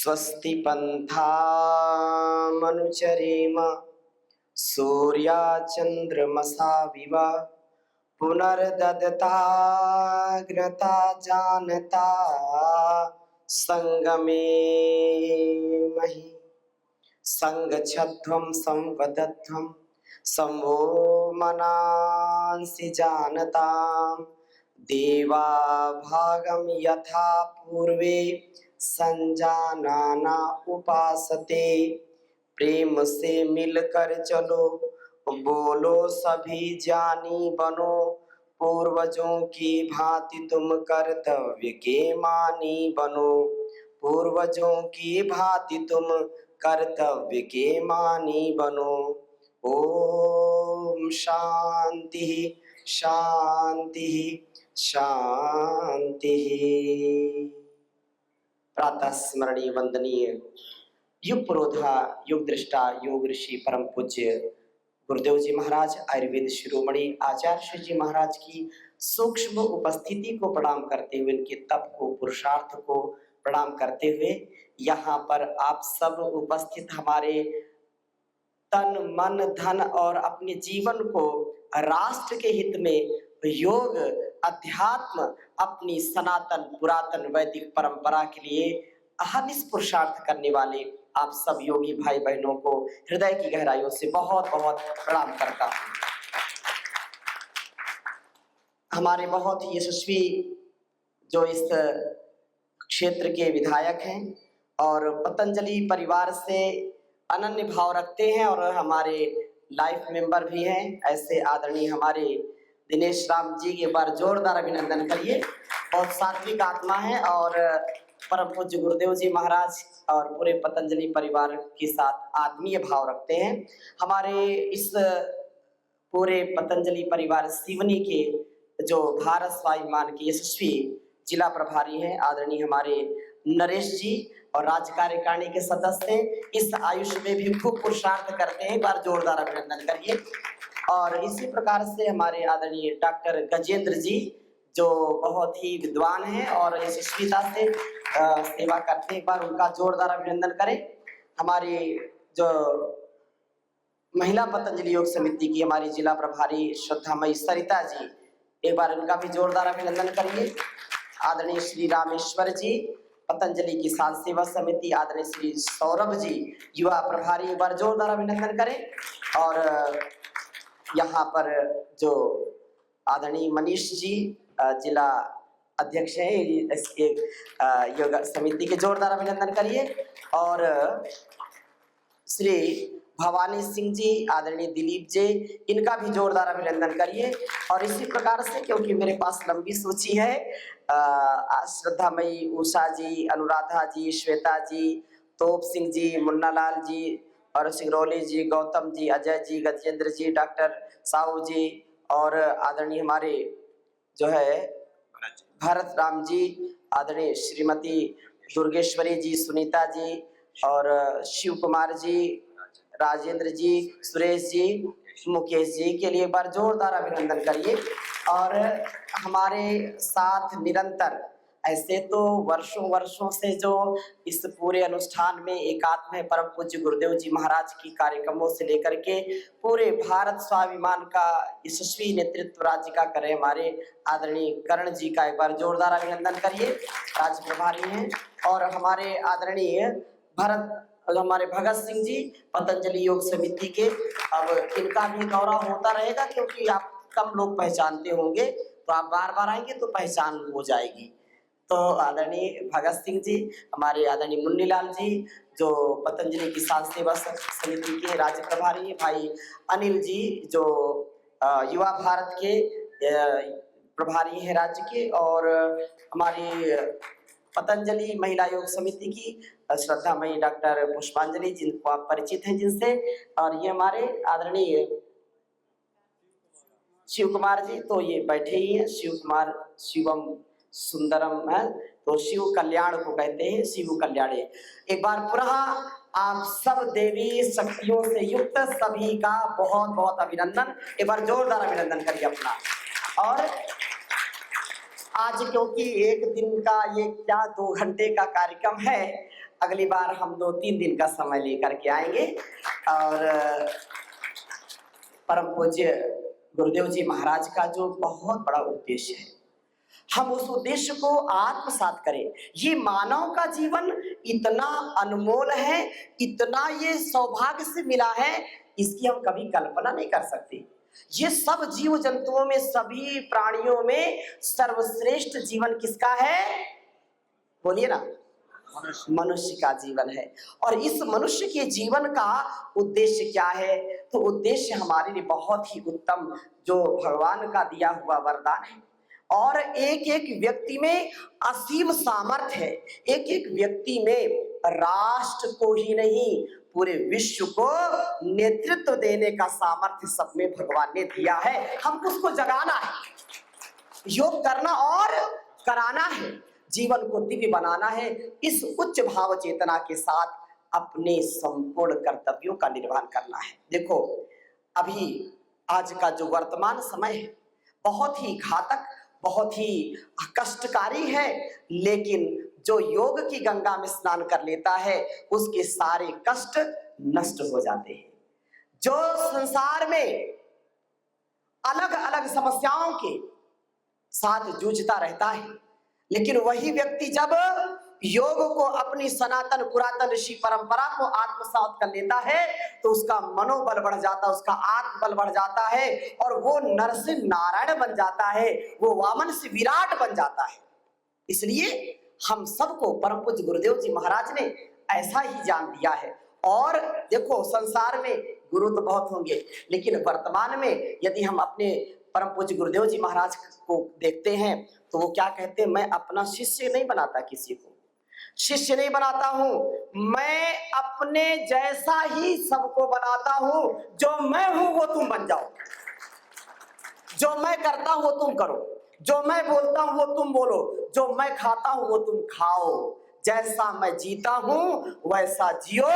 स्वस्ति पन्थामनुचरेम सूर्याचन्द्रमसा विव पुनर्ददताग्रता जानता संगमे महि संगच्छध्वं संवदध्वं संवो मनांसि जानतां देवा भागं यथा पूर्वे संजानाना उपासते। प्रेम से मिलकर चलो बोलो सभी ज्ञानी बनो पूर्वजों की भांति तुम कर्तव्य के मानी बनो पूर्वजों की भांति तुम कर्तव्य के मानी बनो। ओम शांति शांति शांति। प्रातः स्मरणीय वंदनीय युग पुरोधा युग दृष्टा योग ऋषि परम पूज्य गुरुदेव जी महाराज आयुर्वेद शिरोमणि आचार्य श्री जी महाराज की सूक्ष्म उपस्थिति को प्रणाम करते हुए, इनके तप को पुरुषार्थ को प्रणाम करते हुए, यहाँ पर आप सब उपस्थित हमारे तन मन धन और अपने जीवन को राष्ट्र के हित में योग अध्यात्म अपनी सनातन पुरातन वैदिक परंपरा के लिए अहर्निश पुरुषार्थ करने वाले आप सब योगी भाई बहनों को हृदय की गहराइयों से बहुत बहुत प्रणाम करता हूँ। हमारे बहुत ही यशस्वी जो इस क्षेत्र के विधायक हैं और पतंजलि परिवार से अनन्य भाव रखते हैं और हमारे लाइफ मेंबर भी हैं, ऐसे आदरणीय हमारे दिनेश राम जी, एक बार जोरदार अभिनंदन करिए। बहुत सात्विक आत्मा है और परम पूज्य गुरुदेव जी महाराज और पूरे पतंजलि परिवार के साथ आत्मीय भाव रखते हैं। हमारे इस पूरे पतंजलि परिवार सिवनी के जो भारत स्वाभिमान के यशस्वी जिला प्रभारी हैं आदरणीय हमारे नरेश जी और राज्य कार्यकारिणी के सदस्य हैं, इस आयुष में भी खूब पुरुषार्थ करते हैं, एक बार जोरदार अभिनंदन करिए। और इसी प्रकार से हमारे आदरणीय डॉक्टर गजेंद्र जी जो बहुत ही विद्वान हैं और यशस्वीता से सेवा करते हैं, एक बार उनका जोरदार अभिनंदन करें। हमारी जो महिला पतंजलि योग समिति की हमारी जिला प्रभारी श्रद्धामयी सरिता जी, एक बार इनका भी जोरदार अभिनंदन करिए। आदरणीय श्री रामेश्वर जी पतंजलि किसान सेवा समिति, आदरणीय श्री सौरभ जी युवा प्रभारी, एक बार जोरदार अभिनंदन करें। और यहाँ पर जो आदरणीय मनीष जी जिला अध्यक्ष है इसके योग समिति के, जोरदार अभिनंदन करिए। और श्री भवानी सिंह जी आदरणीय दिलीप जी, इनका भी जोरदार अभिनंदन करिए। और इसी प्रकार से क्योंकि मेरे पास लंबी सूची है, श्रद्धामयी उषा जी, अनुराधा जी, श्वेता जी, तोप सिंह जी, मुन्ना लाल जी और सिंगरौली जी, गौतम जी, अजय जी, गजेंद्र जी, डॉक्टर साहू जी और आदरणीय हमारे जो है भरत राम जी, आदरणीय श्रीमती दुर्गेश्वरी जी, सुनीता जी और शिव कुमार जी, राजेंद्र जी, सुरेश जी, मुकेश जी के लिए एक बार जोरदार अभिनंदन करिए। और हमारे साथ निरंतर ऐसे तो वर्षों वर्षों से जो इस पूरे अनुष्ठान में एकात्म है परम पूज्य गुरुदेव जी महाराज की कार्यक्रमों से लेकर के पूरे भारत स्वाभिमान का यशस्वी नेतृत्व राज्य का करे हमारे आदरणीय कर्ण जी का एक बार जोरदार अभिनंदन करिए, राज्य प्रभारी हैं। और हमारे आदरणीय हमारे भगत सिंह जी पतंजलि योग समिति के, अब इनका भी दौरा होता रहेगा क्योंकि आप कम लोग पहचानते होंगे, तो आप बार बार आएंगे तो पहचान हो जाएगी। तो आदरणीय भगत सिंह जी, हमारे आदरणीय मुन्नीलाल जी जो पतंजलि किसान सेवा समिति के राज्य प्रभारी, भाई अनिल जी जो युवा भारत के प्रभारी हैं राज्य के, और हमारी पतंजलि महिला योग समिति की श्रद्धामयी डॉक्टर पुष्पांजलि जिनको आप परिचित हैं जिनसे, और ये हमारे आदरणीय शिव कुमार जी, तो ये बैठे ही हैं, शिव कुमार शिवम सुंदरम है, तो शिव कल्याण को कहते हैं, शिव कल्याणे। एक बार पुनः आप सब देवी शक्तियों से युक्त सभी का बहुत बहुत अभिनंदन, एक बार जोरदार अभिनंदन करिए अपना। और आज क्योंकि एक दिन का ये क्या 2 घंटे का कार्यक्रम है, अगली बार हम 2-3 दिन का समय लेकर के आएंगे और परम पूज्य गुरुदेव जी महाराज का जो बहुत बड़ा उद्देश्य है, हम उस उद्देश्य को आत्मसात करें। ये मानव का जीवन इतना अनमोल है, इतना ये सौभाग्य से मिला है, इसकी हम कभी कल्पना नहीं कर सकते। ये सब जीव जंतुओं में, सभी प्राणियों में सर्वश्रेष्ठ जीवन किसका है? बोलिए ना। मनुष्य का जीवन है। और इस मनुष्य के जीवन का उद्देश्य क्या है? तो उद्देश्य हमारे लिए बहुत ही उत्तम, जो भगवान का दिया हुआ वरदान है। और एक एक व्यक्ति में असीम सामर्थ्य है। एक एक व्यक्ति में राष्ट्र को ही नहीं, पूरे विश्व को नेतृत्व देने का सामर्थ्य सब में भगवान ने दिया है। हमको उसको जगाना है, योग करना और कराना है, जीवन को दिव्य बनाना है। इस उच्च भाव चेतना के साथ अपने संपूर्ण कर्तव्यों का निर्वहन करना है। देखो, अभी आज का जो वर्तमान समय है बहुत ही घातक, बहुत ही कष्टकारी है, लेकिन जो योग की गंगा में स्नान कर लेता है उसके सारे कष्ट नष्ट हो जाते हैं। जो संसार में अलग अलग समस्याओं के साथ जूझता रहता है, लेकिन वही व्यक्ति जब योग को, अपनी सनातन पुरातन ऋषि परंपरा को आत्मसात कर लेता है तो उसका मनोबल बढ़ जाता है, उसका आत्मबल बढ़ जाता है और वो नर से नारायण बन जाता है, वो वामन से विराट बन जाता है। इसलिए हम सबको परम पूज्य गुरुदेव जी महाराज ने ऐसा ही ज्ञान दिया है। और देखो, संसार में गुरु तो बहुत होंगे, लेकिन वर्तमान में यदि हम अपने परम पूज्य गुरुदेव जी महाराज को देखते हैं तो वो क्या कहते हैं? मैं अपना शिष्य नहीं बनाता, किसी को शिष्य नहीं बनाता हूं, मैं अपने जैसा ही सबको बनाता हूं। जो मैं हूं वो तुम बन जाओ, जो मैं करता हूं वो तुम करो, जो मैं बोलता हूं वो तुम बोलो, जो मैं खाता हूं वो तुम खाओ। जैसा मैं जीता हूं वैसा जियो,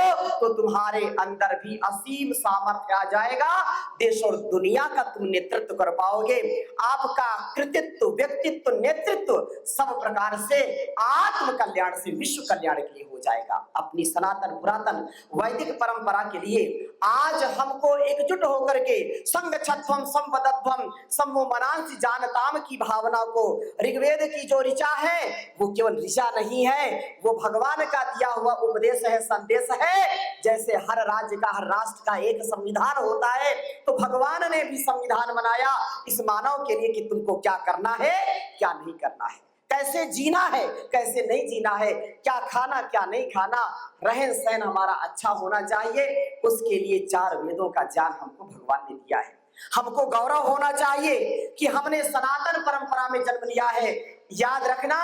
तो तुम्हारे अंदर भी असीम सामर्थ्य आ जाएगा। देश और दुनिया का तुम नेतृत्व कर पाओगे। आपका कृतित्व, व्यक्तित्व, नेतृत्व सब प्रकार से आत्म कल्याण से विश्व कल्याण के लिए हो जाएगा। अपनी सनातन पुरातन वैदिक परंपरा के लिए आज हमको एकजुट होकर के संग छत्वम संवदध्वम सम्मो मनांसि जानताम की भावना को, ऋग्वेद की जो ऋचा है वो केवल ऋचा नहीं है, वो भगवान का दिया हुआ उपदेश है, संदेश है। जैसे हर राज्य का, हर राष्ट्र का एक संविधान होता है, तो भगवान ने भी संविधान बनाया इस मानव के लिए कि तुमको क्या करना है, क्या नहीं करना है, कैसे जीना है, कैसे नहीं जीना है, क्या खाना क्या नहीं खाना, रहन सहन हमारा अच्छा होना चाहिए। उसके लिए 4 वेदों का ज्ञान हमको भगवान ने दिया है। हमको गौरव होना चाहिए कि हमने सनातन परंपरा में जन्म लिया है। याद रखना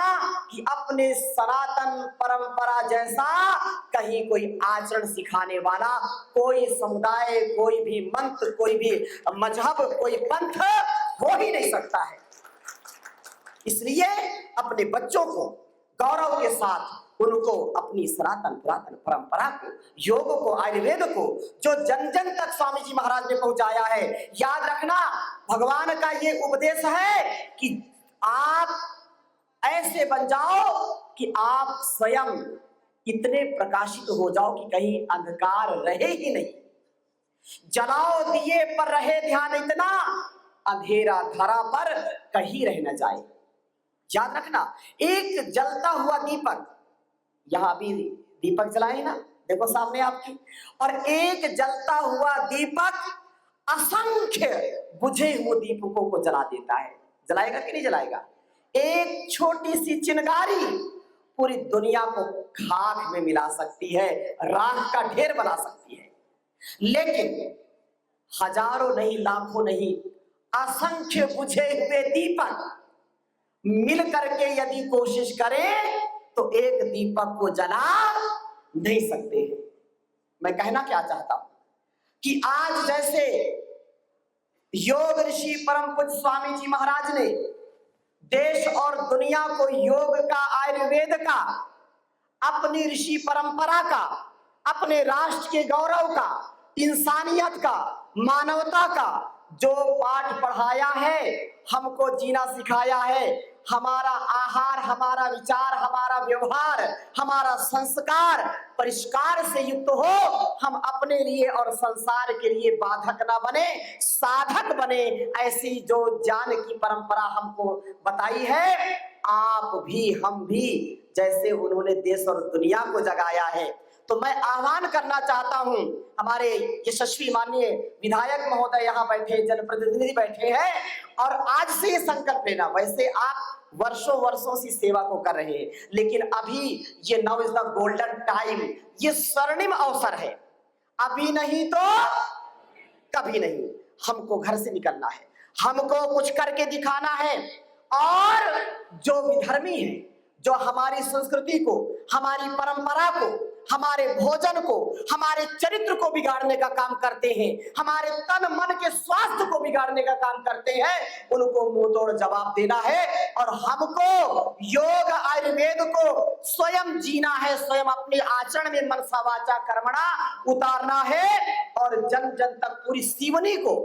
कि अपने सनातन परंपरा जैसा कहीं कोई आचरण सिखाने वाला कोई समुदाय, कोई भी मंत्र, कोई भी मजहब, कोई पंथ हो ही नहीं सकता है। इसलिए अपने बच्चों को गौरव के साथ उनको अपनी सनातन पुरातन परंपरा को, योग को, आयुर्वेद को, जो जन जन तक स्वामी जी महाराज ने पहुंचाया है, याद रखना भगवान का ये उपदेश है कि आप ऐसे बन जाओ कि आप स्वयं इतने प्रकाशित हो जाओ कि कहीं अंधकार रहे ही नहीं। जलाओ दिए पर रहे ध्यान इतना, अंधेरा धरा पर कहीं रह न जाए। याद रखना, एक जलता हुआ दीपक, यहां भी दीपक जलाए ना, देखो सामने आपकी, और एक जलता हुआ दीपक असंख्य बुझे हुए दीपकों को जला देता है। जलाएगा कि नहीं जलाएगा? एक छोटी सी चिंगारी पूरी दुनिया को खाक में मिला सकती है, राख का ढेर बना सकती है। लेकिन हजारों नहीं, लाखों नहीं, असंख्य बुझे हुए दीपक मिल करके यदि कोशिश करें तो एक दीपक को जला नहीं सकते। मैं कहना क्या चाहता हूं कि आज जैसे योग ऋषि परम पूज्य स्वामी जी महाराज ने देश और दुनिया को योग का, आयुर्वेद का, अपनी ऋषि परंपरा का, अपने राष्ट्र के गौरव का, इंसानियत का, मानवता का जो पाठ पढ़ाया है, हमको जीना सिखाया है, हमारा आहार, हमारा विचार, हमारा व्यवहार, हमारा संस्कार परिष्कार से युक्त हो, हम अपने लिए और संसार के लिए बाधक ना बने, साधक बने। ऐसी जो ज्ञान की परंपरा हमको बताई है, आप भी हम भी जैसे उन्होंने देश और दुनिया को जगाया है, तो मैं आह्वान करना चाहता हूं, हमारे यशस्वी माननीय विधायक महोदय यहाँ बैठे, जनप्रतिनिधि बैठे हैं, और आज से ये संकल्प लेना। वैसे आप वर्षों वर्षों से सेवा को कर रहे हैं, लेकिन अभी ये now is the golden time, ये स्वर्णिम अवसर है। अभी नहीं तो कभी नहीं, हमको घर से निकलना है, हमको कुछ करके दिखाना है। और जो विधर्मी है, जो हमारी संस्कृति को, हमारी परंपरा को, हमारे भोजन को, हमारे चरित्र को बिगाड़ने का काम करते हैं, हमारे तन मन के स्वास्थ्य को बिगाड़ने का काम करते हैं, उनको मुंह तोड़ जवाब देना है। और हमको योग आयुर्वेद को स्वयं जीना है, स्वयं अपने आचरण में मनसा वाचा कर्मणा उतारना है, और जन जन तक पूरी सीवनी को,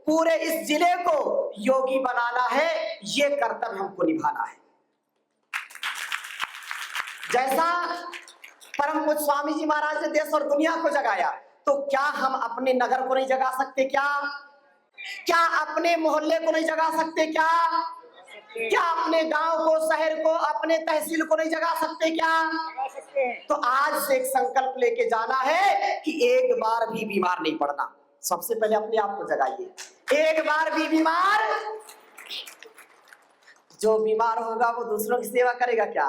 पूरे इस जिले को योगी बनाना है। ये कर्तव्य हमको निभाना है। जैसा परम पूज्य स्वामी जी महाराज ने देश और दुनिया को जगाया, तो क्या हम अपने नगर को नहीं जगा सकते? क्या अपने मोहल्ले को नहीं जगा सकते? क्या अपने गांव को, शहर को, अपने तहसील को नहीं जगा सकते? तो आज से एक संकल्प लेके जाना है कि एक बार भी बीमार नहीं पड़ना। सबसे पहले अपने आप को जगाइए। एक बार भी बीमार, जो बीमार होगा वो दूसरों की सेवा करेगा क्या?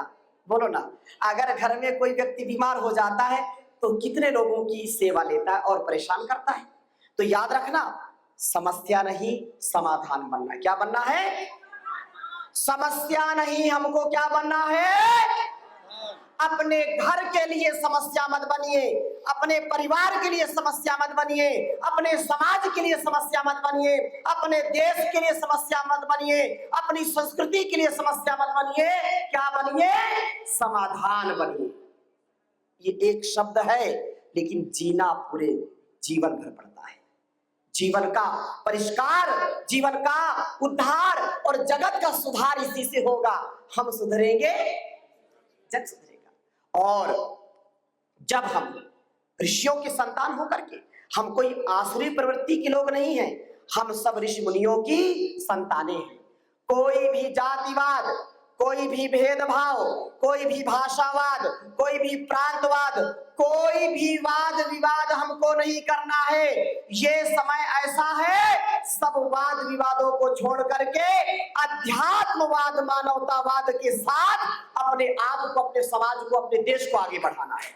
बोलो ना। अगर घर में कोई व्यक्ति बीमार हो जाता है तो कितने लोगों की सेवा लेता है और परेशान करता है। तो याद रखना, समस्या नहीं समाधान बनना। क्या बनना है? समस्या नहीं, हमको क्या बनना है? अपने घर के लिए समस्या मत बनिए, अपने परिवार के लिए समस्या मत बनिए, अपने समाज के लिए समस्या मत बनिए, अपने देश के लिए समस्या मत बनिए, अपनी संस्कृति के लिए समस्या मत बनिए। क्या बनिए? समाधान बनिए। ये एक शब्द है, लेकिन जीना पूरे जीवन भर पड़ता है। जीवन का परिष्कार, जीवन का उद्धार और जगत का सुधार इसी से होगा। हम सुधरेंगे, जग सुधरेगा। और जब हम ऋषियों के संतान होकर के, हम कोई आसुरी प्रवृत्ति के लोग नहीं हैं, हम सब ऋषि मुनियों की संतानें हैं। कोई भी जातिवाद, कोई भी भेदभाव, कोई भी भाषावाद, कोई भी प्रांतवाद, कोई भी वाद विवाद हमको नहीं करना है। ये समय ऐसा है, सब वाद विवादों को छोड़ करके अध्यात्मवाद, मानवतावाद के साथ अपने आप को, अपने समाज को, अपने देश को आगे बढ़ाना है।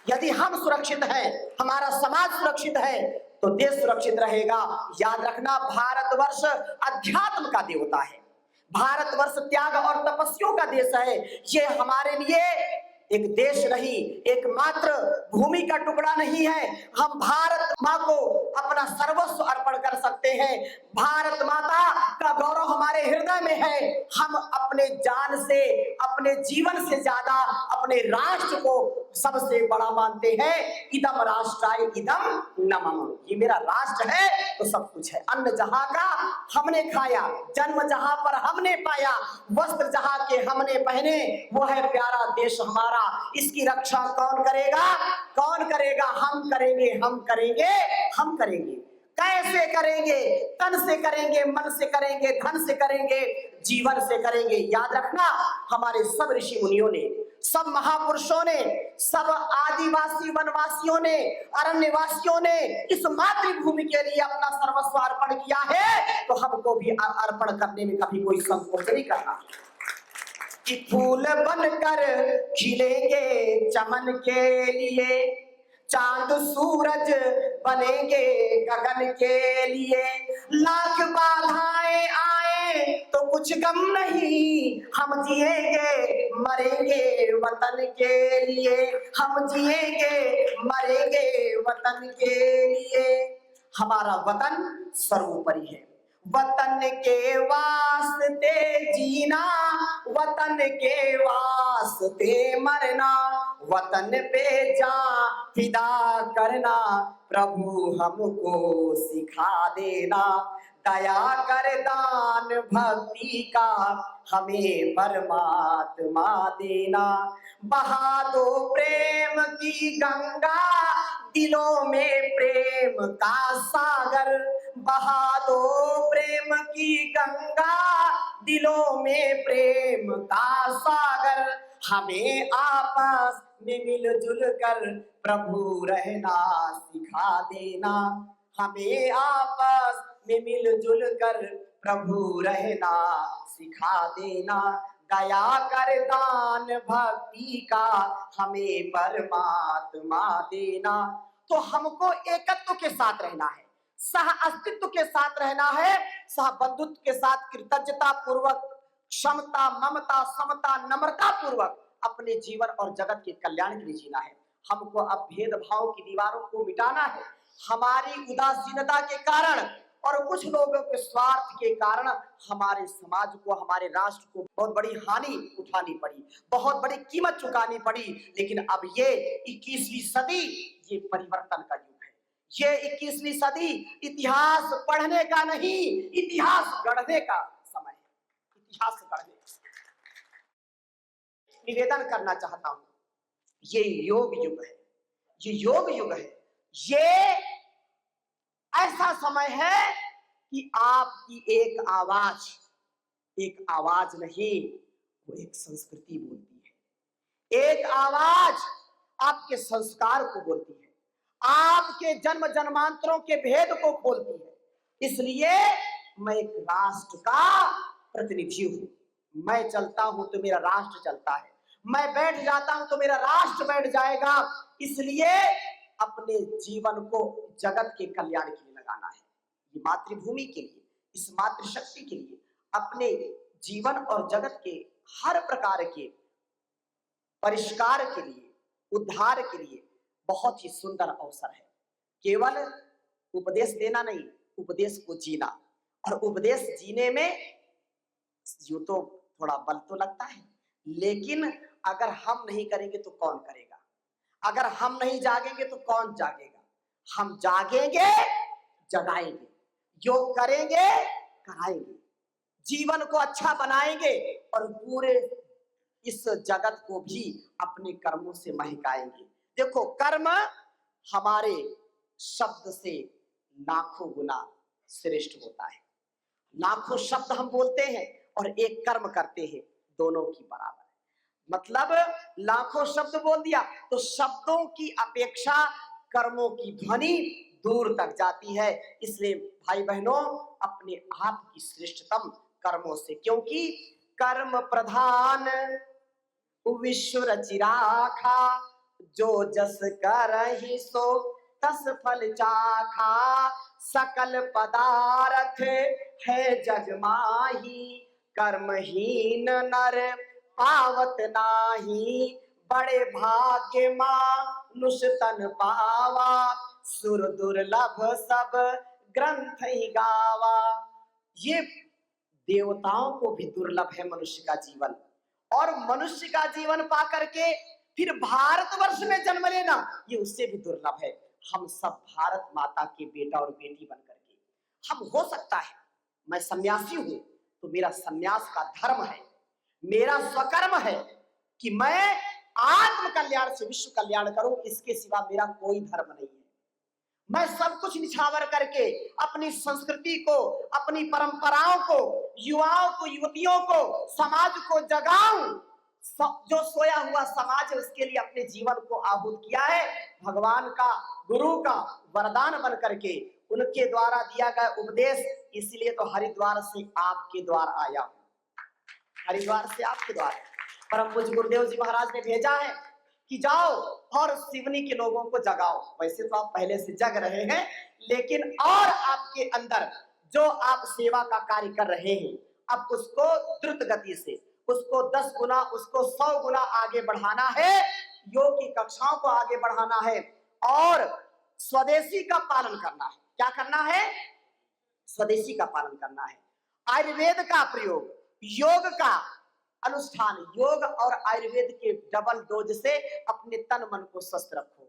यदि हम सुरक्षित हैं, हमारा समाज सुरक्षित है, तो देश सुरक्षित रहेगा। याद रखना, भारतवर्ष अध्यात्म का देवता है, भारतवर्ष त्याग और तपस्याओं का देश है। ये हमारे लिए एक देश नहीं, एक मात्र भूमि का टुकड़ा नहीं है। हम भारत माँ को अपना सर्वस्व अर्पण कर सकते हैं। भारत माता का गौरव हमारे हृदय में है। हम अपने जान से, अपने जीवन से ज्यादा अपने राष्ट्र को सबसे बड़ा मानते हैं। इदम राष्ट्राय इदम न मम, ये मेरा राष्ट्र है तो सब कुछ है। अन्न जहां का हमने खाया, जन्म जहां पर हमने पाया, वस्त्र जहां के हमने पहने, वो है प्यारा देश हमारा। इसकी रक्षा कौन करेगा? कौन करेगा? हम करेंगे, हम करेंगे, हम करेंगे। कैसे करेंगे? तन से करेंगे, मन से करेंगे, धन से करेंगे, जीवन से करेंगे। याद रखना, हमारे सब ऋषि मुनियों ने, सब महापुरुषों ने, सब आदिवासी वनवासियों ने, अरण्यवासियों ने इस मातृभूमि के लिए अपना सर्वस्व अर्पण किया है, तो हमको भी अर्पण करने में कभी कोई संकोच नहीं करना। कि फूल बनकर खिलेंगे चमन के लिए, चांद सूरज बनेंगे गगन के लिए, लाख बाधाएं आए तो कुछ गम नहीं, हम जिएंगे मरेंगे वतन के लिए, हम जिएंगे मरेंगे वतन के लिए। हमारा वतन सर्वोपरि है। वतन के वास्ते जीना, वतन के वास्ते मरना, वतन पे जान फिदा करना, प्रभु हमको सिखा देना। दया कर दान भक्ति का हमें परमात्मा देना। बहा दो प्रेम की गंगा दिलों में प्रेम का सागर, बहा दो प्रेम की गंगा दिलों में प्रेम का सागर। हमें आपस में मिलजुल कर प्रभु रहना सिखा देना। हमें आपस में मिलजुल कर प्रभु रहना सिखा देना। दया कर दान भक्ति का हमें परमात्मा देना। तो हमको एकत्व के साथ रहना है, सह अस्तित्व के साथ रहना है, सह बंधुत्व के साथ कृतज्ञता पूर्वक, क्षमता, ममता, समता, नम्रता पूर्वक अपने जीवन और जगत के कल्याण के लिए जीना है। हमको अब भेदभाव की दीवारों को मिटाना है। हमारी उदासीनता के कारण और कुछ लोगों के स्वार्थ के कारण हमारे समाज को, हमारे राष्ट्र को बहुत बड़ी हानि उठानी पड़ी, बहुत बड़ी कीमत चुकानी पड़ी। लेकिन अब ये 21वीं सदी ये परिवर्तन का युग है। ये 21वीं सदी इतिहास पढ़ने का नहीं, इतिहास गढ़ने का समय है। इतिहास गढ़ने निवेदन करना चाहता हूं, ये योग युग है, ये योग युग है। ये ऐसा समय है कि आपकी एक आवाज नहीं, वो एक संस्कृति बोलती है। एक आवाज आपके संस्कार को बोलती है, आपके जन्म जन्मांतरों के भेद को खोलती है। इसलिए मैं एक राष्ट्र का प्रतिनिधि हूं। मैं चलता हूं तो मेरा राष्ट्र चलता है, मैं बैठ जाता हूं तो मेरा राष्ट्र बैठ जाएगा। इसलिए अपने जीवन को जगत के कल्याण के लिए लगाना है। ये मातृभूमि के लिए, इस मातृशक्ति के लिए, अपने जीवन और जगत के हर प्रकार के परिष्कार के लिए, उद्धार के लिए बहुत ही सुंदर अवसर है। केवल उपदेश देना नहीं, उपदेश को जीना। और उपदेश जीने में यूं तो थोड़ा बल तो लगता है, लेकिन अगर हम नहीं करेंगे तो कौन करेगा? अगर हम नहीं जागेंगे तो कौन जागेगा? हम जागेंगे, जगाएंगे, योग करेंगे, कराएंगे, जीवन को अच्छा बनाएंगे और पूरे इस जगत को भी अपने कर्मों से महकाएंगे। देखो, कर्म हमारे शब्द से लाखों गुना श्रेष्ठ होता है। लाखों शब्द हम बोलते हैं और एक कर्म करते हैं, दोनों की बराबर है। मतलब लाखों शब्द बोल दिया तो शब्दों की अपेक्षा कर्मों की ध्वनि दूर तक जाती है। इसलिए भाई बहनों, अपने आप की श्रेष्ठतम कर्मों से, क्योंकि कर्म प्रधान विश्व रचि राखा, जो जस करहि सो तस फल चाखा। सकल पदार्थ है जग माही, कर्महीन नर पावत नाही। बड़े भाग्य मानुष तन पावा, सुर दुर्लभ सब ग्रंथ ही गावा। ये देवताओं को भी दुर्लभ है मनुष्य का जीवन, और मनुष्य का जीवन पा करके फिर भारतवर्ष में जन्म लेना ये उससे भी दुर्लभ है। हम सब भारत माता के बेटा और बेटी बन करके, हम हो सकता है मैं सन्यासी हूं तो मेरा सन्यास का धर्म है, मेरा स्वकर्म है कि मैं आत्म कल्याण से विश्व कल्याण करूं, इसके सिवा मेरा कोई धर्म नहीं है। मैं सब कुछ निछावर करके अपनी संस्कृति को, अपनी परंपराओं को, युवाओं को, युवतियों को, समाज को जगाऊं। जो सोया हुआ समाज है उसके लिए अपने जीवन को आहूत किया है। भगवान का, गुरु का वरदान बन करके, उनके द्वारा दिया गया उपदेश, इसलिए तो हरिद्वार से आपके द्वार आया हूं। हरिद्वार से आपके द्वार परम पूज्य गुरुदेव जी महाराज ने भेजा है कि जाओ और सिवनी के लोगों को जगाओ। वैसे तो आप पहले से जग रहे हैं, लेकिन और आपके अंदर जो आप सेवा का कार्य कर रहे हैं, अब उसको द्रुत गति से, उसको 10 गुना, उसको 100 गुना आगे बढ़ाना है। योग की कक्षाओं को आगे बढ़ाना है और स्वदेशी का पालन करना है। क्या करना है? स्वदेशी का पालन करना है। आयुर्वेद का प्रयोग, योग का अनुष्ठान, योग और आयुर्वेद के डबल डोज से अपने तन मन को स्वस्थ रखो।